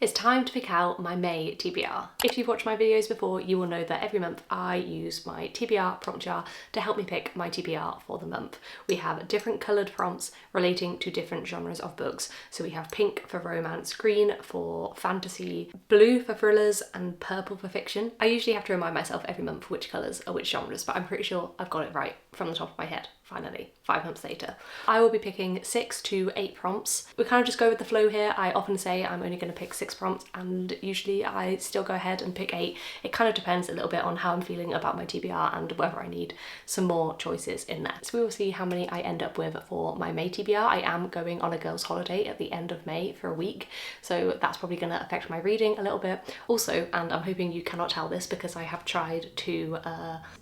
It's time to pick out my May TBR. If you've watched my videos before, you will know that every month I use my TBR prompt jar to help me pick my TBR for the month. We have different coloured prompts relating to different genres of books. So we have pink for romance, green for fantasy, blue for thrillers, and purple for fiction. I usually have to remind myself every month which colours are which genres, but I'm pretty sure I've got it right from the top of my head. Finally, 5 months later. I will be picking 6 to 8 prompts. We kind of just go with the flow here. I often say I'm only going to pick 6 prompts and usually I still go ahead and pick 8. It kind of depends a little bit on how I'm feeling about my TBR and whether I need some more choices in there. So we will see how many I end up with for my May TBR. I am going on a girls' holiday at the end of May for a week, so that's probably going to affect my reading a little bit. Also, and I'm hoping you cannot tell this because I have tried to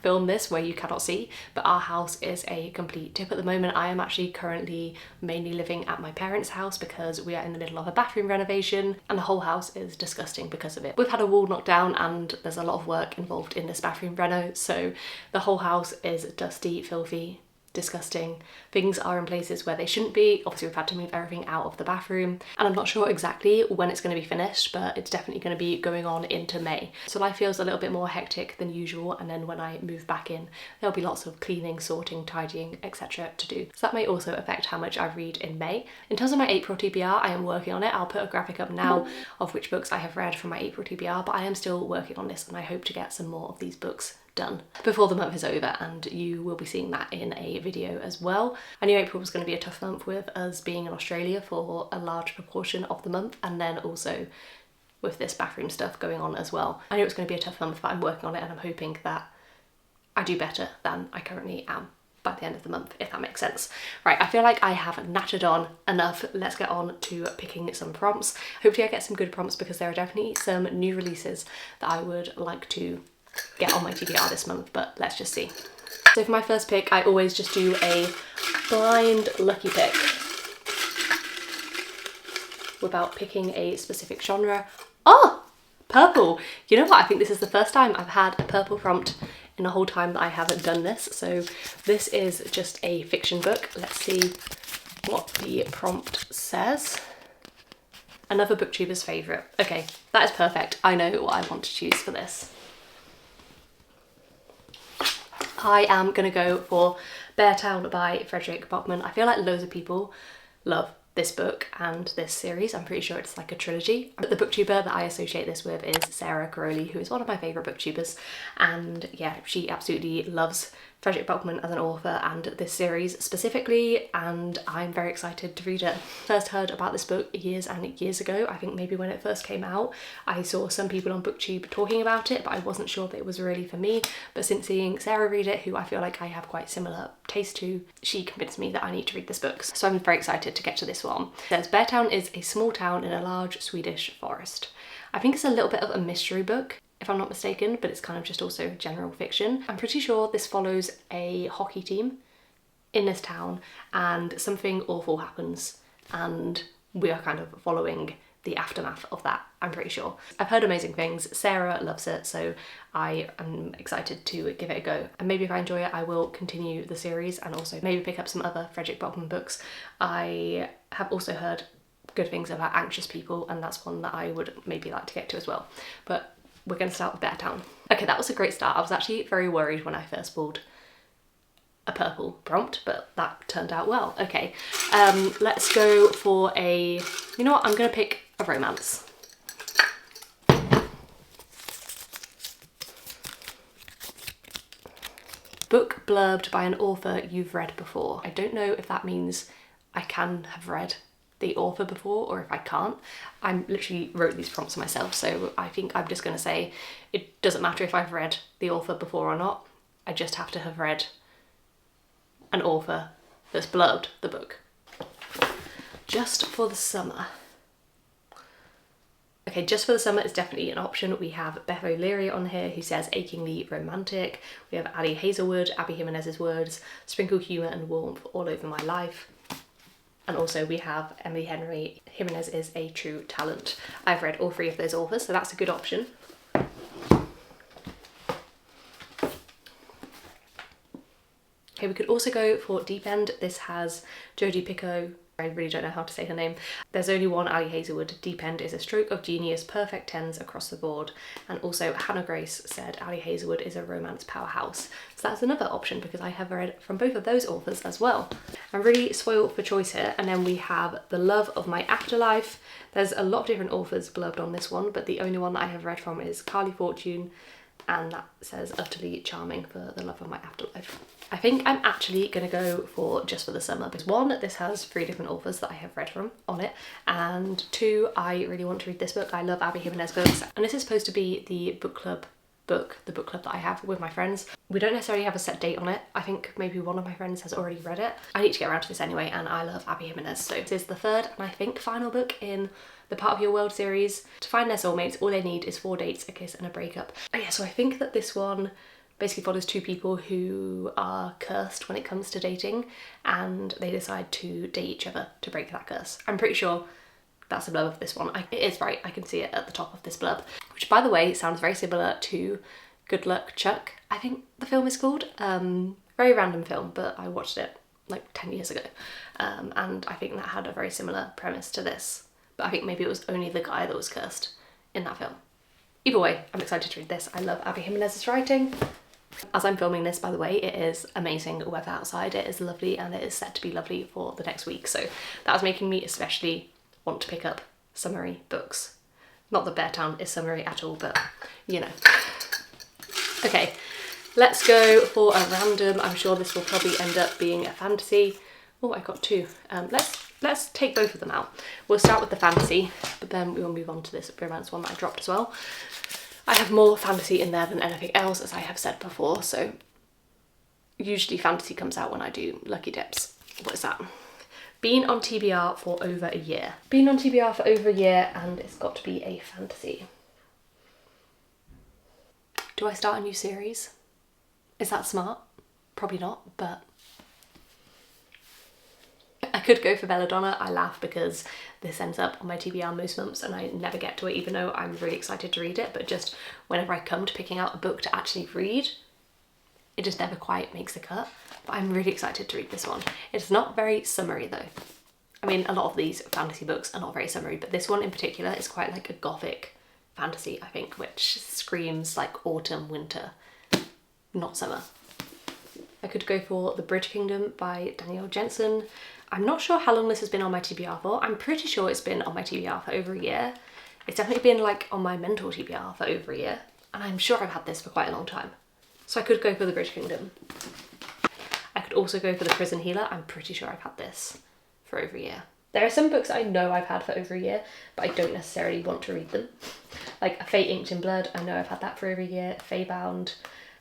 film this where you cannot see, but our house is a complete tip at the moment. I am actually currently mainly living at my parents' house because we are in the middle of a bathroom renovation and the whole house is disgusting because of it. We've had a wall knocked down and there's a lot of work involved in this bathroom reno, so the whole house is dusty, filthy, disgusting. Things are in places where they shouldn't be. Obviously we've had to move everything out of the bathroom and I'm not sure exactly when it's going to be finished, but it's definitely going to be going on into May. So life feels a little bit more hectic than usual, and then when I move back in there'll be lots of cleaning, sorting, tidying, etc. to do. So that may also affect how much I read in May. In terms of my April TBR, I am working on it. I'll put a graphic up now of which books I have read from my April TBR, but I am still working on this and I hope to get some more of these books done before the month is over, and you will be seeing that in a video as well. I knew April was going to be a tough month with us being in Australia for a large proportion of the month, and then also with this bathroom stuff going on as well. I knew it was going to be a tough month, but I'm working on it and I'm hoping that I do better than I currently am by the end of the month, if that makes sense. Right, I feel like I have nattered on enough. Let's get on to picking some prompts. Hopefully I get some good prompts because there are definitely some new releases that I would like to get on my TBR this month, but let's just see. So for my first pick, I always just do a blind lucky pick without picking a specific genre. Oh, purple. You know what? I think this is the first time I've had a purple prompt in the whole time that I haven't done this. So this is just a fiction book. Let's see what the prompt says. Another booktuber's favourite. Okay, that is perfect. I know what I want to choose for this. I am going to go for Beartown by Frederick Bachman. I feel like loads of people love this book and this series. I'm pretty sure it's like a trilogy. But the booktuber that I associate this with is Sarah Crowley, who is one of my favourite booktubers. And yeah, she absolutely loves Frederick Bachman as an author and this series specifically, and I'm very excited to read it. First heard about this book years and years ago. I think maybe when it first came out, I saw some people on booktube talking about it, but I wasn't sure that it was really for me. But since seeing Sarah read it, who I feel like I have quite similar taste to, she convinced me that I need to read this book. So I'm very excited to get to this one. It says, Beartown is a small town in a large Swedish forest. I think it's a little bit of a mystery book, if I'm not mistaken, but it's kind of just also general fiction. I'm pretty sure this follows a hockey team in this town and something awful happens and we are kind of following the aftermath of that, I'm pretty sure. I've heard amazing things. Sarah loves it, so I am excited to give it a go. And maybe if I enjoy it, I will continue the series and also maybe pick up some other Frederick Bachman books. I have also heard good things about Anxious People, and that's one that I would maybe like to get to as well. But we're going to start with Beartown. Okay, that was a great start. I was actually very worried when I first pulled a purple prompt, but that turned out well. Okay, let's go for a, you know what, I'm going to pick a romance. Book blurbed by an author you've read before. I don't know if that means I can have read the author before or if I can't. I literally wrote these prompts myself, so I think I'm just going to say it doesn't matter if I've read the author before or not. I just have to have read an author that's blurbed the book. Just for the Summer. Okay, Just for the Summer is definitely an option. We have Beth O'Leary on here who says achingly romantic. We have Ali Hazelwood, Abby Jimenez's words, sprinkle humour and warmth all over my life. And also we have Emily Henry, Jimenez is a true talent. I've read all 3 of those authors, so that's a good option. Okay, we could also go for Deep End. This has Jodi Picoult, I really don't know how to say her name. There's only one Ali Hazelwood. Deep End is a stroke of genius, perfect tens across the board. And also Hannah Grace said Ali Hazelwood is a romance powerhouse. So that's another option because I have read from both of those authors as well. I'm really spoiled for choice here. And then we have The Love of My Afterlife. There's a lot of different authors blurbed on this one, but the only one that I have read from is Carly Fortune, and that says utterly charming for The Love of My Afterlife. I think I'm actually gonna go for Just for the Summer because one, this has 3 different authors that I have read from on it, and 2, I really want to read this book. I love Abby Jimenez books, and this is supposed to be the book club that I have with my friends. We don't necessarily have a set date on it. I think maybe one of my friends has already read it. I need to get around to this anyway, and I love Abby Jimenez. So this is the 3rd and I think final book in the Part of Your World series. To find their soulmates, all they need is 4 dates, a kiss and a breakup. Oh yeah, so I think that this one basically follows 2 people who are cursed when it comes to dating, and they decide to date each other to break that curse. I'm pretty sure that's the blurb of this one. It is right, I can see it at the top of this blurb, which by the way sounds very similar to Good Luck Chuck, I think the film is called. Very random film, but I watched it like 10 years ago, and I think that had a very similar premise to this, but I think maybe it was only the guy that was cursed in that film. Either way, I'm excited to read this. I love Abby Jimenez's writing. As I'm filming this, by the way, it is amazing weather outside. It is lovely, and it is set to be lovely for the next week, so that was making me especially want to pick up summery books. Not that Beartown is summery at all, but you know. Okay, let's go for a random. I'm sure this will probably end up being a fantasy. Oh, I got 2. Let's take both of them out. We'll start with the fantasy, but then we will move on to this romance one that I dropped as well. I have more fantasy in there than anything else, as I have said before, so usually fantasy comes out when I do lucky dips. What is that? Been on TBR for over a year. Been on TBR for over a year, and it's got to be a fantasy. Do I start a new series? Is that smart? Probably not, but I could go for Belladonna. I laugh because this ends up on my TBR most months and I never get to it, even though I'm really excited to read it, but just whenever I come to picking out a book to actually read, it just never quite makes the cut. But I'm really excited to read this one. It's not very summery though. I mean, a lot of these fantasy books are not very summery, but this one in particular is quite like a gothic fantasy, I think, which screams like autumn, winter, not summer. I could go for The Bridge Kingdom by Danielle Jensen. I'm not sure how long this has been on my TBR for. I'm pretty sure it's been on my TBR for over a year. It's definitely been like on my mental TBR for over a year, and I'm sure I've had this for quite a long time. So I could go for The Bridge Kingdom. I could also go for The Prison Healer. I'm pretty sure I've had this for over a year. There are some books I know I've had for over a year, but I don't necessarily want to read them. Like A Fate Inked in Blood, I know I've had that for over a year. Feybound,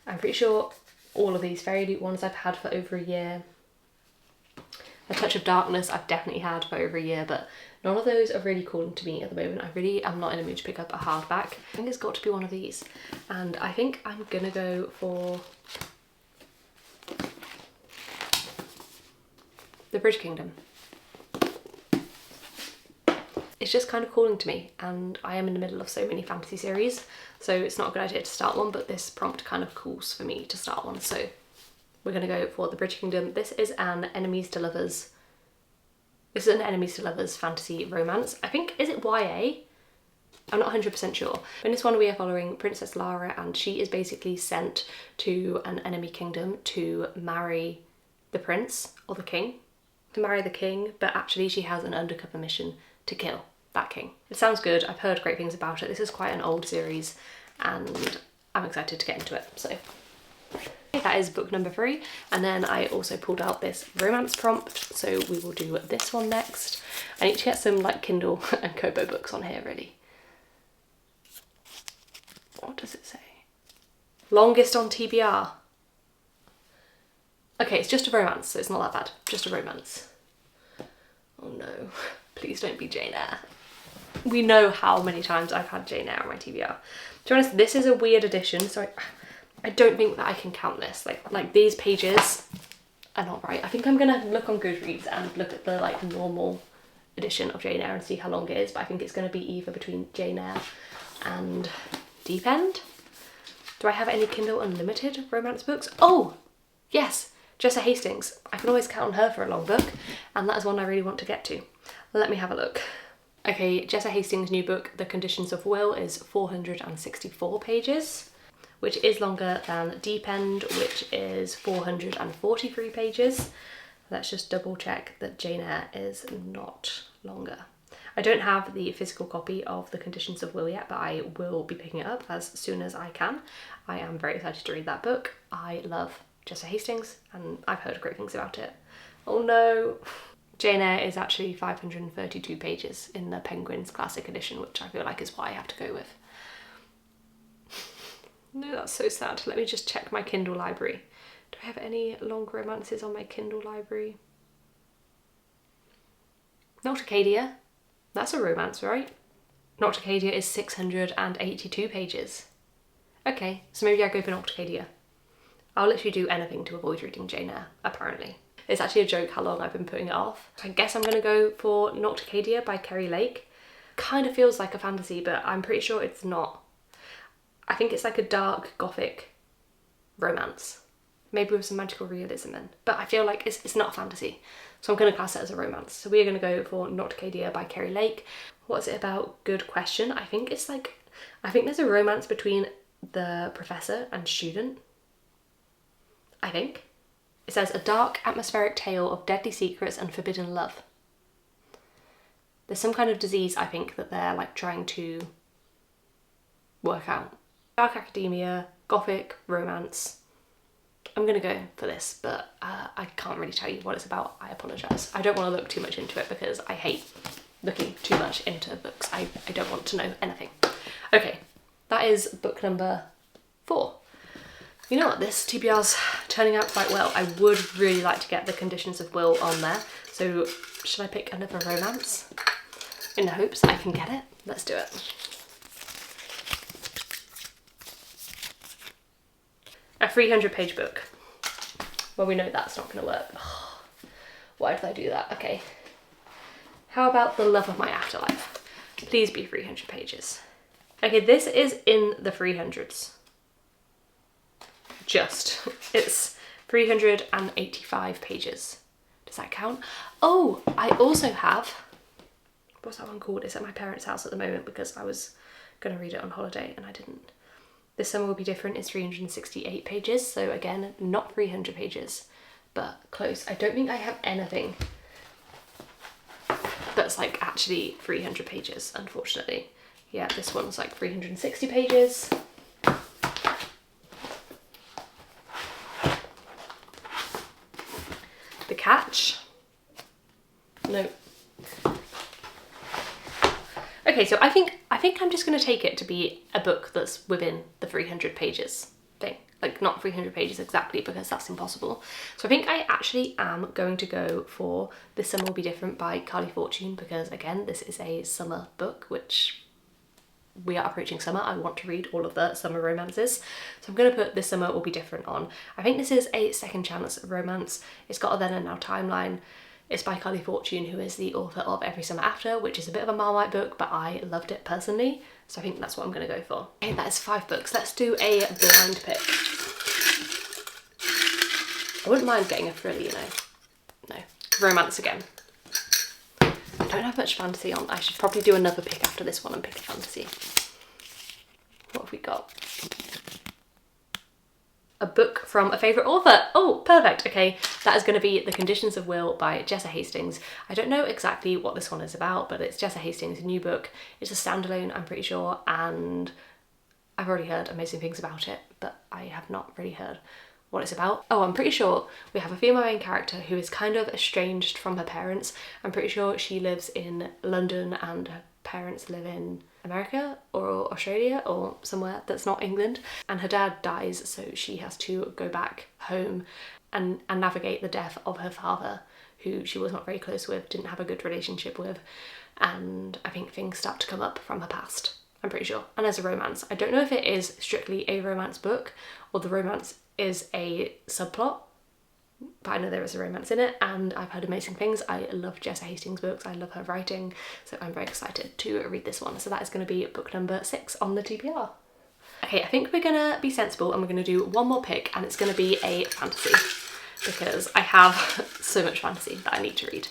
I'm pretty sure all of these Fairy Loot ones I've had for over a year. A Touch of Darkness I've definitely had for over a year, but none of those are really calling to me at the moment. I really am not in a mood to pick up a hardback. I think it's got to be one of these, and I think I'm gonna go for The Bridge Kingdom. It's just kind of calling to me, and I am in the middle of so many fantasy series, so it's not a good idea to start one, but this prompt kind of calls for me to start one, so we're gonna go for The Bridge Kingdom. This is an enemies to lovers. This is an enemies to lovers fantasy romance. I think, is it YA? I'm not 100% sure. In this one we are following Princess Lara, and she is basically sent to an enemy kingdom to marry the prince or the king. To marry the king, but actually she has an undercover mission to kill that king. It sounds good. I've heard great things about it. This is quite an old series and I'm excited to get into it. So that is book number 3, and then I also pulled out this romance prompt, so we will do this one next. I need to get some like Kindle and Kobo books on here really. What does it say? Longest on TBR. Okay, it's just a romance, so it's not that bad. Just a romance. Oh no, please don't be Jane Eyre. We know how many times I've had Jane Eyre on my TBR. To be honest, this is a weird edition, so I don't think that I can count this. Like these pages are not right. I think I'm gonna look on Goodreads and look at the like normal edition of Jane Eyre and see how long it is, but I think it's gonna be either between Jane Eyre and Deep End. Do I have any Kindle Unlimited romance books? Oh, yes, Jessa Hastings. I can always count on her for a long book. and that is one I really want to get to. Let me have a look. Okay, Jessa Hastings' new book, The Conditions of Will, is 464 pages, which is longer than Deep End, which is 443 pages. Let's just double check that Jane Eyre is not longer. I don't have the physical copy of The Conditions of Will yet, but I will be picking it up as soon as I can. I am very excited to read that book. I love Jessa Hastings and I've heard great things about it. Oh no! Jane Eyre is actually 532 pages in the Penguin's Classic Edition, which I feel like is what I have to go with. No, that's so sad. Let me just check my Kindle library. Do I have any long romances on my Kindle library? Nocticadia. That's a romance, right? Nocticadia is 682 pages. Okay, so maybe I go for Nocticadia. I'll literally do anything to avoid reading Jane Eyre, apparently. It's actually a joke how long I've been putting it off. I guess I'm gonna go for Nocticadia by Kerry Lake. Kind of feels like a fantasy, but I'm pretty sure it's not. I think it's like a dark gothic romance, maybe with some magical realism in, but I feel like it's not fantasy, so I'm going to class it as a romance. So we're going to go for Nocticadia by Kerry Lake. What's it about? Good question. I think there's a romance between the professor and student. I think. It says, a dark atmospheric tale of deadly secrets and forbidden love. There's some kind of disease, I think, that they're like trying to work out. Dark academia, gothic, romance. I'm gonna go for this, but I can't really tell you what it's about. I apologise. I don't want to look too much into it because I hate looking too much into books. I don't want to know anything. Okay, that is book number 4. You know what, this TBR's turning out quite well. I would really like to get The Conditions of Will on there. So should I pick another romance in the hopes I can get it? Let's do it. A 300-page book. Well, we know that's not going to work. Oh, why did I do that? Okay. How about The Love of My Afterlife? Please be 300 pages. Okay, this is in the 300s. Just. It's 385 pages. Does that count? Oh, I also have... What's that one called? It's at my parents' house at the moment because I was going to read it on holiday and I didn't. This Summer Will Be Different is 368 pages, so again, not 300 pages, but close. I don't think I have anything that's like actually 300 pages, unfortunately. Yeah, this one's like 360 pages. The Catch. No. Okay, so I think I'm just going to take it to be a book that's within the 300 pages thing. Like, not 300 pages exactly, because that's impossible. So I think I actually am going to go for This Summer Will Be Different by Carly Fortune, because again, this is a summer book, which we are approaching summer. I want to read all of the summer romances. So I'm going to put This Summer Will Be Different on. I think this is a second chance romance. It's got a then and now timeline. It's by Carly Fortune, who is the author of Every Summer After, which is a bit of a Marmite book, but I loved it personally. So I think that's what I'm going to go for. Okay, that is 5 books. Let's do a blind pick. I wouldn't mind getting a thriller, you know. No. Romance again. I don't have much fantasy on. I should probably do another pick after this one and pick a fantasy. What have we got? A book from a favourite author. Oh, perfect. Okay, that is going to be The Conditions of Will by Jessa Hastings. I don't know exactly what this one is about, but it's Jessa Hastings' new book. It's a standalone, I'm pretty sure, and I've already heard amazing things about it, but I have not really heard what it's about. Oh, I'm pretty sure we have a female main character who is kind of estranged from her parents. I'm pretty sure she lives in London and her parents live in America or Australia or somewhere that's not England, and her dad dies, so she has to go back home and navigate the death of her father, who she was not very close with, didn't have a good relationship with, and I think things start to come up from her past, I'm pretty sure. And there's a romance. I don't know if it is strictly a romance book or the romance is a subplot, but I know there is a romance in it, and I've heard amazing things. I love Jessa Hastings' books, I love her writing, so I'm very excited to read this one. So that is going to be book number 6 on the TBR. Okay, I think we're going to be sensible and we're going to do one more pick, and it's going to be a fantasy, because I have so much fantasy that I need to read.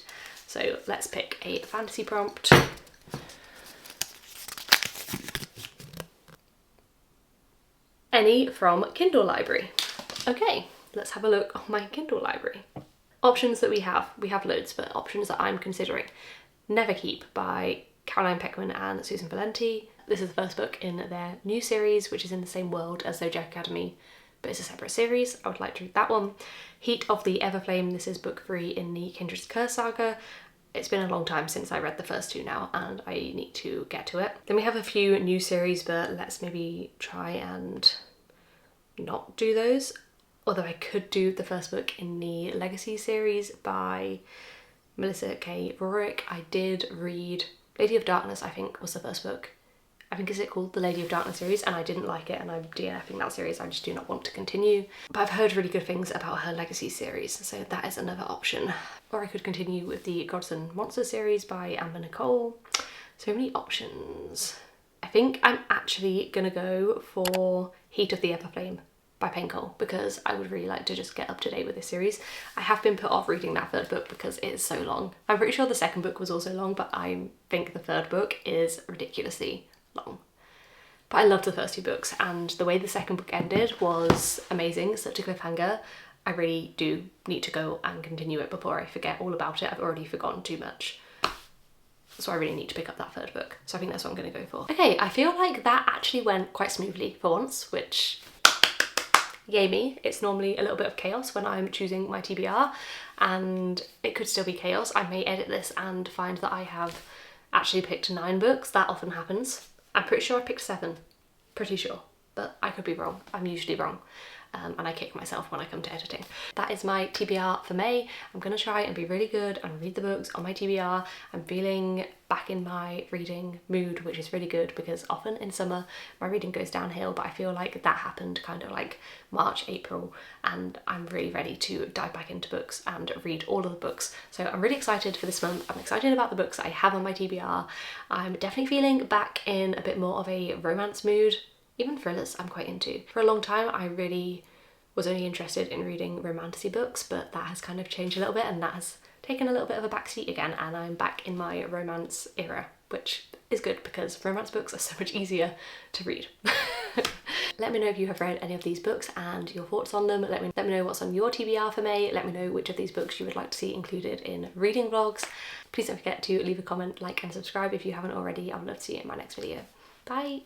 So let's pick a fantasy prompt. Any from Kindle library. Okay, let's have a look on my Kindle library. Options that we have loads, but options that I'm considering. Neverkeep by Caroline Peckman and Susan Valenti. This is the first book in their new series, which is in the same world as Zodiac Academy, but it's a separate series. I would like to read that one. Heat of the Everflame. This is book 3 in the Kindred's Curse saga. It's been a long time since I read the first 2 now, and I need to get to it. Then we have a few new series, but let's maybe try and not do those. Although I could do the first book in the Legacy series by Melissa K. Rorick. I did read Lady of Darkness, I think was the first book. I think is it called the Lady of Darkness series, and I didn't like it, and I'm DNFing that series. I just do not want to continue. But I've heard really good things about her Legacy series, so that is another option. Or I could continue with the Gods and Monsters series by Amber Nicole. So many options. I think I'm actually gonna go for Heat of the Everflame by Pencil, because I would really like to just get up to date with this series. I have been put off reading that third book because it is so long. I'm pretty sure the second book was also long, but I think the third book is ridiculously long. But I loved the first 2 books, and the way the second book ended was amazing, such a cliffhanger. I really do need to go and continue it before I forget all about it. I've already forgotten too much. So I really need to pick up that third book. So I think that's what I'm gonna go for. Okay, I feel like that actually went quite smoothly for once, which yay me. It's normally a little bit of chaos when I'm choosing my TBR, and it could still be chaos. I may edit this and find that I have actually picked 9 books. That often happens. I'm pretty sure I picked 7. Pretty sure, but I could be wrong. I'm usually wrong. And I kick myself when I come to editing. That is my TBR for May. I'm gonna try and be really good and read the books on my TBR. I'm feeling back in my reading mood, which is really good because often in summer my reading goes downhill, but I feel like that happened kind of like March, April, and I'm really ready to dive back into books and read all of the books. So I'm really excited for this month. I'm excited about the books that I have on my TBR. I'm definitely feeling back in a bit more of a romance mood. Even thrillers I'm quite into. For a long time I really was only interested in reading romantasy books, but that has kind of changed a little bit, and that has taken a little bit of a backseat again, and I'm back in my romance era, which is good because romance books are so much easier to read. Let me know if you have read any of these books and your thoughts on them. Let me know what's on your TBR for May. Let me know which of these books you would like to see included in reading vlogs. Please don't forget to leave a comment, like and subscribe if you haven't already. I would love to see you in my next video. Bye!